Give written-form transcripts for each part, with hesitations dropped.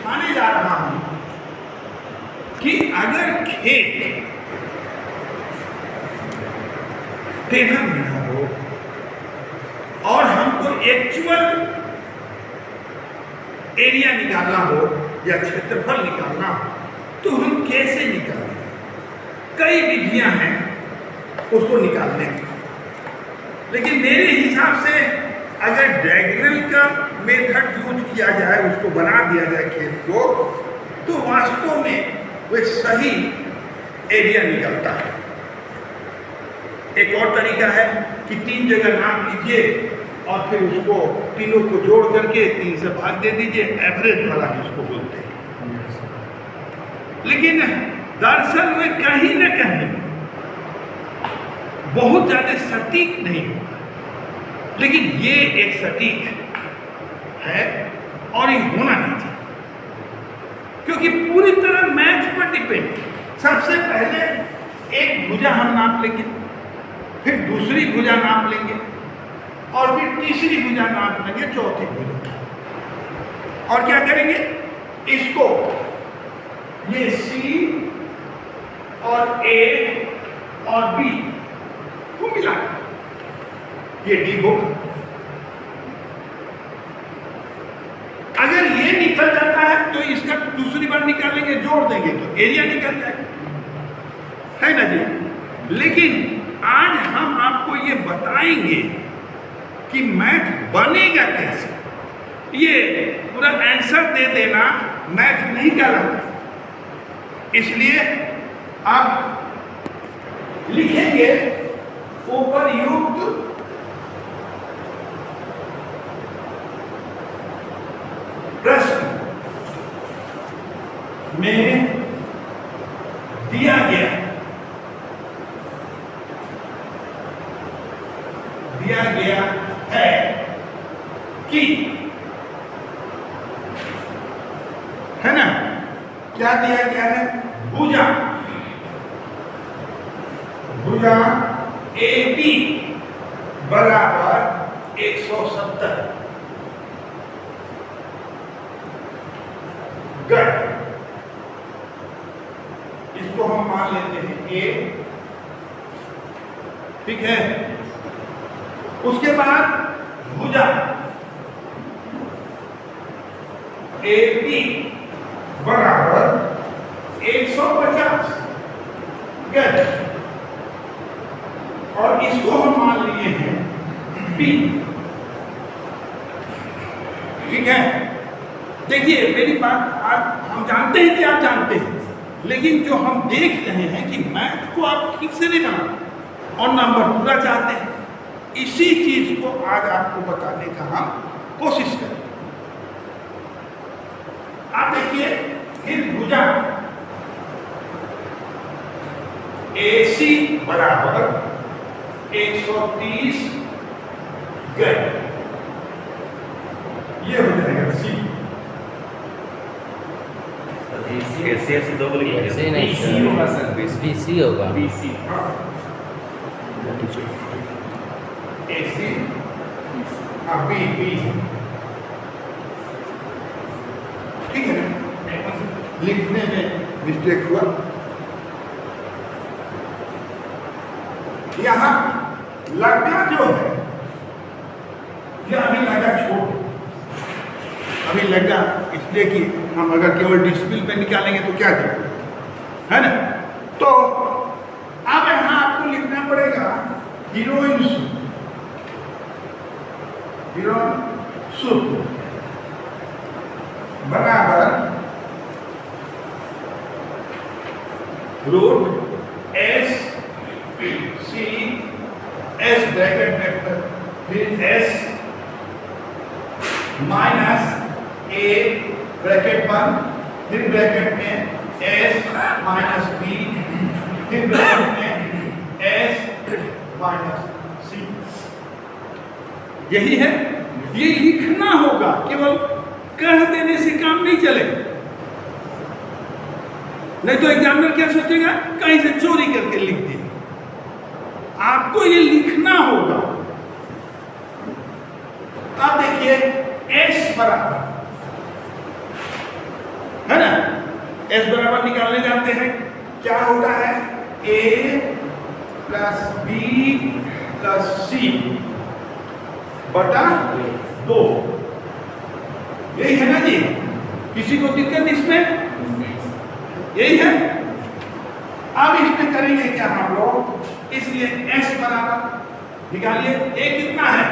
दिखाने जा रहा हूं कि अगर खेत टेढ़ा मेढ़ा हो और हमको एक्चुअल एरिया निकालना हो या क्षेत्रफल निकालना हो तो हम कैसे निकालें? कई विधियां हैं उसको निकालने की, लेकिन मेरे हिसाब से अगर डायगोनल का मेथड यूज किया जाए, उसको बना दिया जाए खेत को, तो वास्तव में वह सही एरिया निकलता है। एक और तरीका है कि 3 जगह नाप लीजिए और फिर उसको तीनों को जोड़ करके 3 से भाग दे दीजिए, एवरेज वाला जिसको बोलते हैं। लेकिन दरअसल में कहीं न कहीं बहुत ज्यादा सटीक नहीं होता, लेकिन ये एक सटीक है और ये होना नहीं चाहिए, क्योंकि पूरी तरह मैथ पर डिपेंड। सबसे पहले एक भुजा हम नाप लेंगे, फिर दूसरी भुजा नाप लेंगे और फिर तीसरी भुजा नाप लेंगे, चौथी भुजा, और क्या करेंगे, इसको ये सी और ए और बी को मिला ये डी होगा। अगर ये निकल जाता है तो इसका दूसरी बार निकालेंगे, जोड़ देंगे तो एरिया निकल जाएगा, है ना जी। लेकिन आज हम आपको ये बताएंगे कि मैथ बनेगा कैसे। ये पूरा आंसर दे देना मैथ नहीं कहलाता, इसलिए आप लिखेंगे उपर्युक्त प्रश्न में दिया गया है कि, है ना, क्या दिया गया है, भुजा AB बराबर 170 गज। इसको हम मान लेते हैं A, ठीक है। उसके बाद भुजा AB बराबर 150 गज, और इसको हम मान लिए हैं B, ठीक है। देखिए मेरी बात, आप हम जानते हैं कि आप जानते हैं, लेकिन जो हम देख रहे हैं कि मैथ को आप ठीक से नहीं बनाते और नंबर पूरा चाहते हैं, इसी चीज को आज आपको बताने का हम कोशिश करें। आप देखिए, फिर भुजा AC बराबर 130 गज, ये हो जाएगा C। ऐसे दो ऐसे नहीं BC होगा सर, BC होगा। BC AC B, ठीक है ना, लिखने में मिस्टेक हुआ। यहां लगा जो है, यह अभी लगा छोड़, अभी लगा इसलिए कि हम अगर केवल डिसिप्लिन पे निकालेंगे तो क्या करें, है ना। तो अब यहां आपको लिखना पड़ेगा हीरोइन सूत्र बराबर root S C S bracket vector फिर एस माइनस ए ब्रैकेट बंद, फिर ब्रैकेट में एस माइनस बी, फिर ब्रैकेट में एस माइनस सी। यही है, ये लिखना होगा, केवल कह देने से काम नहीं चलेगा। नहीं तो एग्जामिनर क्या सोचेगा, कहीं से चोरी करके लिख दिया। आपको ये लिखना होगा। अब देखिए S बराबर एस बराबर निकालने जाते हैं, क्या होता है ए प्लस बी प्लस सी बटा 2। यही है ना जी? किसी को दिक्कत इसमें? यही है। अब इसमें करेंगे क्या हम लोग, इसलिए एस बराबर निकालिए। ए कितना है?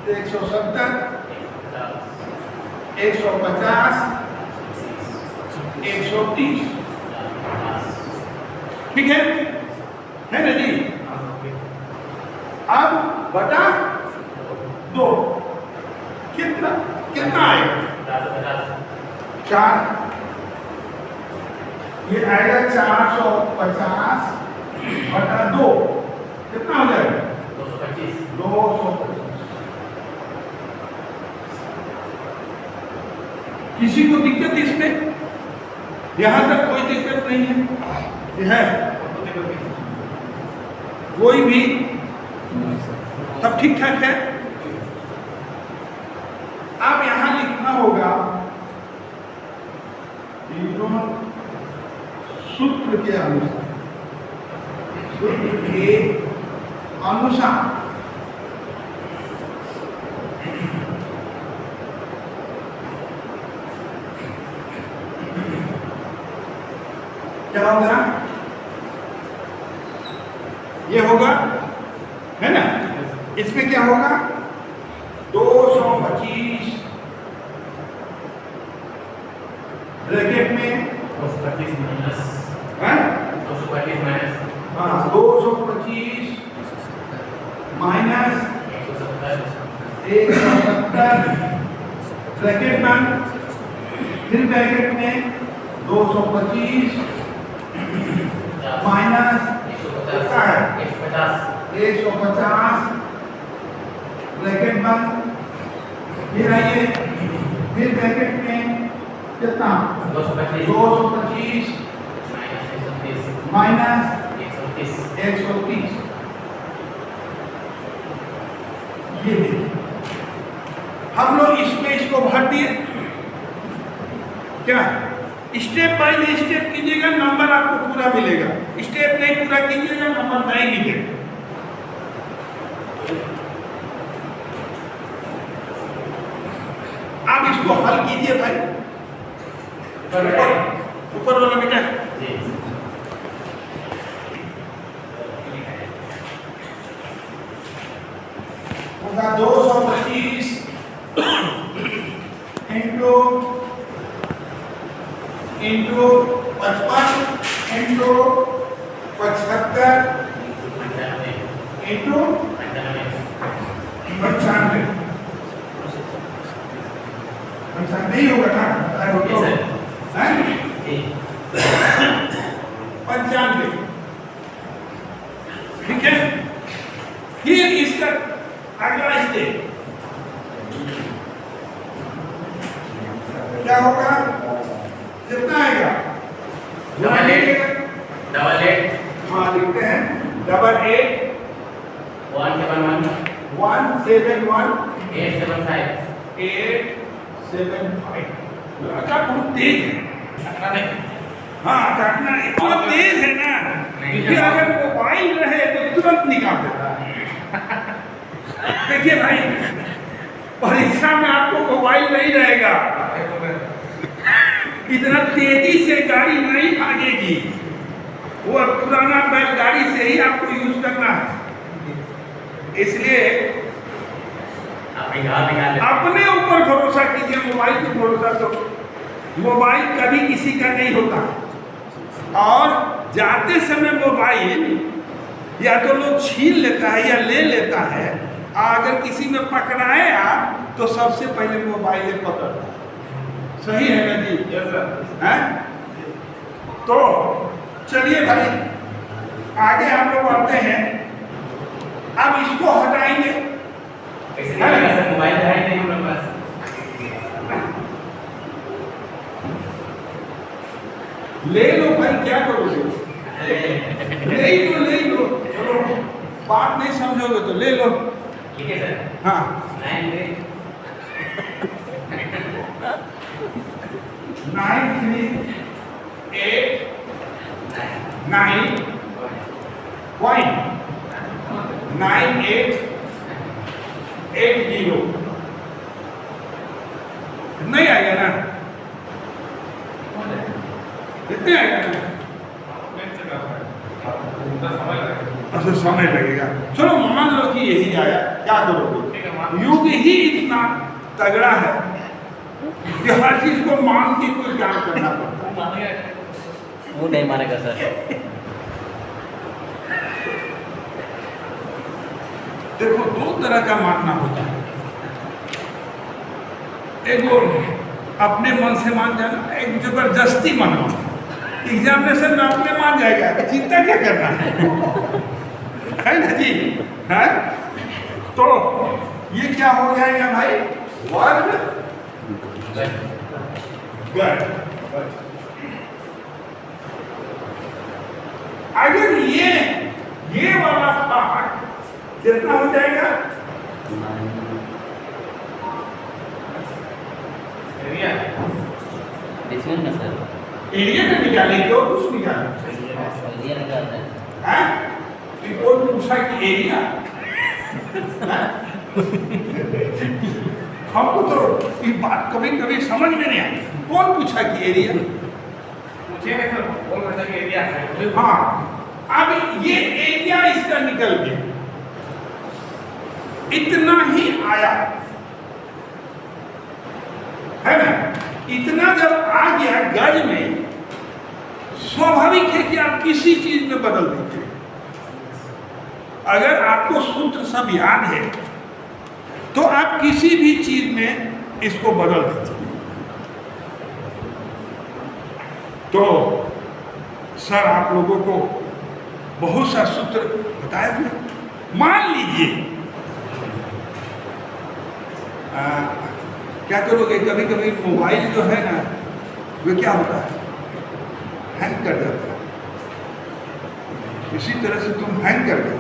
170, 150, 130। ठीक है ना जी? अब बटा 2 कितना कितना आएगा? 4। ये आएगा 450 बटा 2 कितना हो जाएगा? 225। किसी को दिक्कत इसमें? यहां तक कोई दिक्कत नहीं है? है कोई भी? सब ठीक ठाक है। अब यहां लिखना होगा सूत्र के अनुसार, सूत्र के अनुसार क्या होगा? ये होगा, है ना? इसमें क्या होगा? 225 ब्रैकेट में 225 माइनस, हाँ 225 माइनस, हाँ 225 माइनस 170 ब्रैकेट में, फिर ब्रैकेट में 225 माइनस 150 ब्रैकेट बंद, फिर आइए, फिर ब्रैकेट में कितना? 225 माइनस 130। ये हम लोग इसमें इसको भर दिए। क्या स्टेप बाय स्टेप कीजिएगा, नंबर आपको पूरा मिलेगा। स्टेप नहीं पूरा कीजिएगा, नंबर नहीं मिलेगा। आप इसको हल कीजिए भाई। ऊपर वाला बेटा होगा 225 इंटू 55 इंटू 75 इंटू 95। नहीं होगा ना? 95। ठीक है। फिर इसका अगला स्टेप क्या होगा? कितना आएगा? डबल एट हाँ लिखते हैं 88 171 171 875 875। लड़का बहुत तेज है। हाँ काटना इतना तेज है ना कि अगर मोबाइल रहे तो तुरंत निकाल देता है। देखिए भाई, परीक्षा में आपको मोबाइल नहीं रहेगा, इतना तेजी से गाड़ी नहीं भागेगी। वो पुराना बैलगाड़ी से ही आपको यूज करना है। इसलिए अपने ऊपर भरोसा कीजिए। मोबाइल पर भरोसा तो मोबाइल कभी किसी का नहीं होता। और जाते समय मोबाइल या तो लोग छीन लेता है या ले लेता है। अगर किसी में पकड़ाए आप तो सबसे पहले मोबाइल पकड़ता है। सही है ना जी? हैं? तो चलिए भाई आगे हम लोग बढ़ते हैं। अब इसको हटाएंगे। मोबाइल है नहीं हमारे पास। ले लो भाई, क्या करोगे? ले लो चलो, बात नहीं समझोगे तो ले लो। ठीक है सर। हाँ 9880 नहीं आएगा ना, कितने आएगा ना? अच्छा समय लगेगा। चलो मान लो कि यही आया, क्या करोगे? युग ही इतना तगड़ा है कि हर चीज को मान के कोई काम करना पड़ता है। वो नहीं मानेगा सर। देखो दो तरह का मानना होता है, एक वो अपने मन से मान जाना, एक जबरदस्ती मानना। एग्जामिनेशन में अपने मान जाएगा, चिंता क्या करना है ना जी? है तो ये क्या हो जाएगा भाई? वर्ग गण। अगर ये वाला पार्ट कितना हो जाएगा? डिस्मिल में सर एरिया में निकालेंगे और कुछ निकालेंगे। एरिया निकालना है कौन पूछा कि एरिया? हमको तो ये बात कभी कभी समझ में नहीं आई। कौन पूछा कि एरिया? मुझे नहीं सर, कौन कहता कि एरिया है? हाँ, अब ये एरिया इसका निकल गया, इतना ही आया है ना? इतना जब आ गया गज में, स्वाभाविक है कि आप किसी चीज में बदल दीजिए। अगर आपको सूत्र सब याद है तो आप किसी भी चीज में इसको बदल दीजिए। तो सर आप लोगों को बहुत सा सूत्र बताया हुए। मान लीजिए क्या करोगे, कभी कभी मोबाइल जो है ना वो क्या होता है, हैंग कर जाता है। इसी तरह से तुम हैंग कर गए,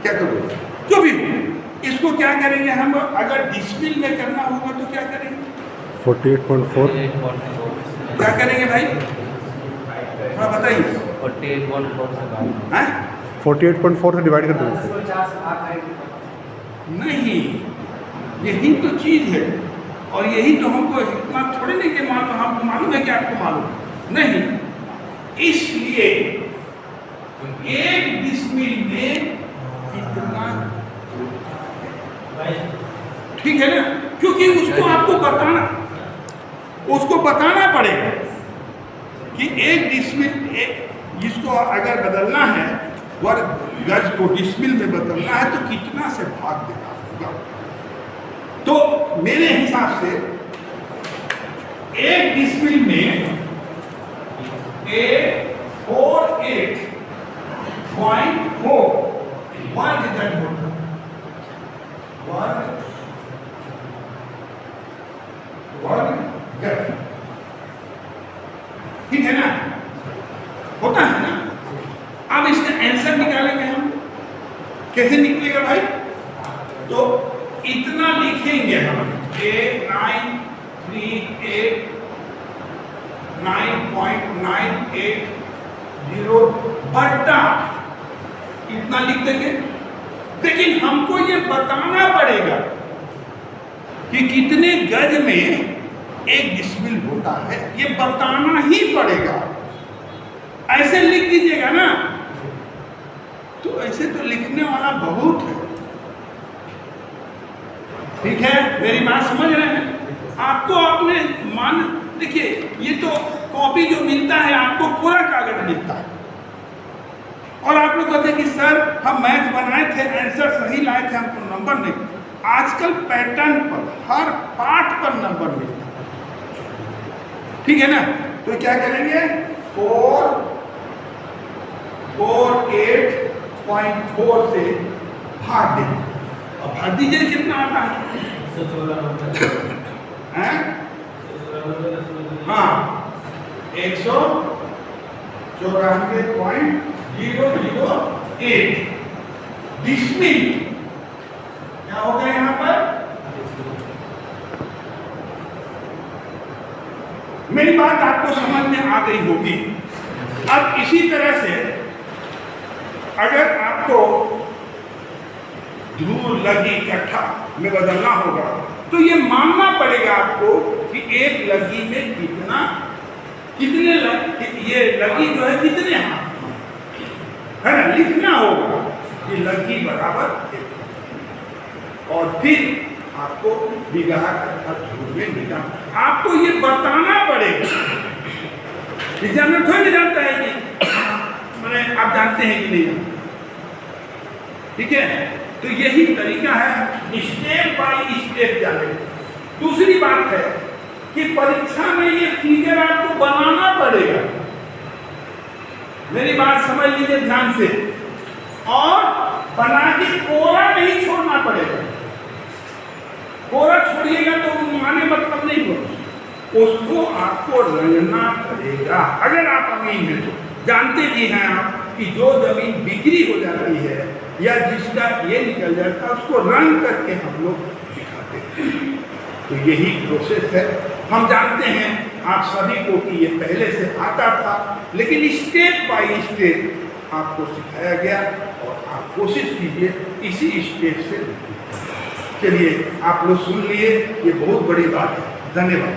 क्या करोगे? जो भी हो, इसको क्या करेंगे हम? अगर डिस्प्ले में करना होगा तो क्या करेंगे? 48.4 क्या करेंगे भाई, थोड़ा बताइए। 48.4 से डिवाइड कर देंगे। नहीं, यही तो चीज है, और यही तो हमको इतना थोड़ी नहीं कि मालूम, हमको मालूम है कि आपको मालूम नहीं। इसलिए एक डिस्मिल में कितना, ठीक है ना? क्योंकि उसको आपको बताना पड़ेगा कि एक डिस्मिल, जिसको अगर बदलना है, वर्ग गज को डिस्मिल में बदलना है तो कितना से भाग देना होगा। तो मेरे हिसाब से एक डिस्मिल में 48.4 वर्ग गज होता है। वर्ग गज, ठीक है ना? होता है ना? अब इसका आंसर निकालेंगे हम, कैसे निकलेगा भाई? तो इतना लिखेंगे हम, 9.980 बट्टा इतना लिख देंगे। लेकिन हमको ये बताना पड़ेगा कि कितने गज में एक डिस्मिल होता है, ये बताना ही पड़ेगा। ऐसे लिख दीजिएगा ना, तो ऐसे तो लिखने वाला बहुत है। ठीक है, मेरी बात समझ रहे हैं? आपको अपने मान, देखिए ये तो कॉपी जो मिलता है आपको पूरा कागज मिलता है, और आप लोग कहते हैं कि सर हम मैथ बनाए थे, आंसर सही लाए थे, हमको नंबर नहीं। आजकल पैटर्न पर, हर पार्ट पर नंबर मिलता है, ठीक है ना? तो क्या करेंगे? 48.4 से भाग देंगे। अब भाग दीजिए कितना आता है? हाँ, 194.008 डिस्मिल। क्या होगा यहाँ पर? मेरी बात आपको समझ में आ गई होगी। अब इसी तरह से अगर आपको धूल लगी कट्ठा में बदलना होगा तो ये मानना पड़ेगा आपको कि एक लगी में कितने ये लगी जो है कितने हाथ है ना, लिखना होगा कि लगी बराबर और फिर आपको बिगहा कट्ठा धूल में मिला। आपको ये बताना पड़ेगा। एग्जामिनर थोड़ी नहीं जानता है कि मैंने आप जानते हैं कि नहीं, ठीक है। तो यही तरीका है स्टेप बाय स्टेप जाने। दूसरी बात है कि परीक्षा में ये फिगर आपको बनाना पड़ेगा। मेरी बात समझ लीजिए ध्यान से, और बना के कोरा नहीं छोड़ना पड़ेगा। कोरा छोड़िएगा तो माने मतलब नहीं होगा, उसको आपको रंगना पड़ेगा। अगर आप अमीन हैं तो जानते भी हैं आप कि जो जमीन बिक्री हो जाती है या जिसका ये निकल जाता है उसको रंग करके हम लोग दिखाते हैं। तो यही प्रोसेस है। हम जानते हैं आप सभी को कि ये पहले से आता था, लेकिन स्टेप बाय स्टेप आपको सिखाया गया और आप कोशिश कीजिए इसी स्टेप से। चलिए आप लोग सुन लिए, ये बहुत बड़ी बात है। धन्यवाद।